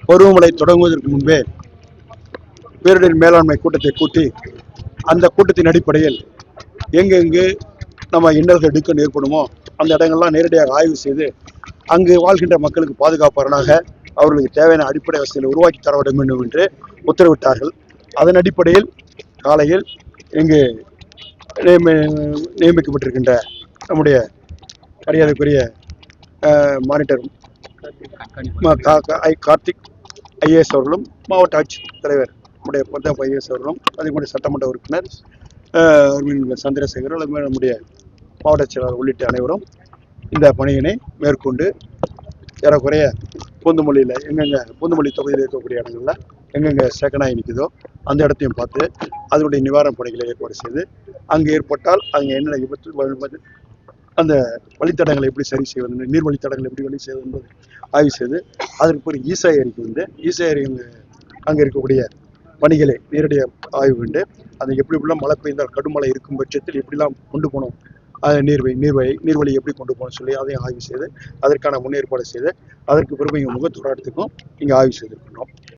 பருவமழை தொடங்குவதற்கு முன்பே பேரிடர் மேலாண்மை கூட்டத்தை கூட்டி அந்த கூட்டத்தின் அடிப்படையில் எங்கெங்கு நம்ம இன்னல்கள் இடுக்கணும் ஏற்படுமோ அந்த இடங்கள்லாம் நேரடியாக ஆய்வு செய்து அங்கு வாழ்கின்ற மக்களுக்கு பாதுகாப்பாளராக அவர்களுக்கு தேவையான அடிப்படை வசதிகளை உருவாக்கி தர வேண்டும் என்று உத்தரவிட்டார்கள். அதன் அடிப்படையில் காலையில் இங்கு நியமிக்கப்பட்டிருக்கின்ற நம்முடைய மரியாதைக்குரிய மானிட்டர் கார்த்திக் ஐஏஎஸ் அவர்களும் மாவட்ட ஆட்சித் தலைவர் நம்முடைய பஞ்சாப் ஐஏஎஸ் அவர்களும் அதே சட்டமன்ற உறுப்பினர் சந்திரசேகர் நம்முடைய மாவட்ட செயலாளர் உள்ளிட்ட அனைவரும் இந்த பணியினை மேற்கொண்டு ஏறக்குறைய பூந்தமல்லியில் எங்கெங்க பூந்தமல்லி தொகுதியில் இருக்கக்கூடிய இடங்கள்ல எங்கெங்க சேக்கனாய் நிற்குதோ அந்த இடத்தையும் பார்த்து அதனுடைய நிவாரணப் பணிகளை ஏற்பாடு செய்து அங்கு ஏற்பட்டால் அங்கே என்னென்ன விபத்து அந்த வழித்தடங்களை எப்படி சரி செய்வது, நீர் வழித்தடங்களை எப்படி வழி செய்வது என்பது ஆய்வு செய்து அதற்கு பிறகு ஈசா ஏரிக்கு வந்து ஈசா ஏரி அங்கே இருக்கக்கூடிய பணிகளை நேரடியாக ஆய்வு கண்டு அதை எப்படிலாம் மழை பெய்தால் கடுமழை இருக்கும் பட்சத்தில் எப்படிலாம் கொண்டு போகணும், நீர்வழி எப்படி கொண்டு போகணும்னு சொல்லி அதையும் ஆய்வு செய்து அதற்கான முன்னேற்பாடு செய்து அதற்கு பிறகு இங்கே முகத்தோராட்டத்துக்கும் இங்கே ஆய்வு செய்திருக்கின்றோம்.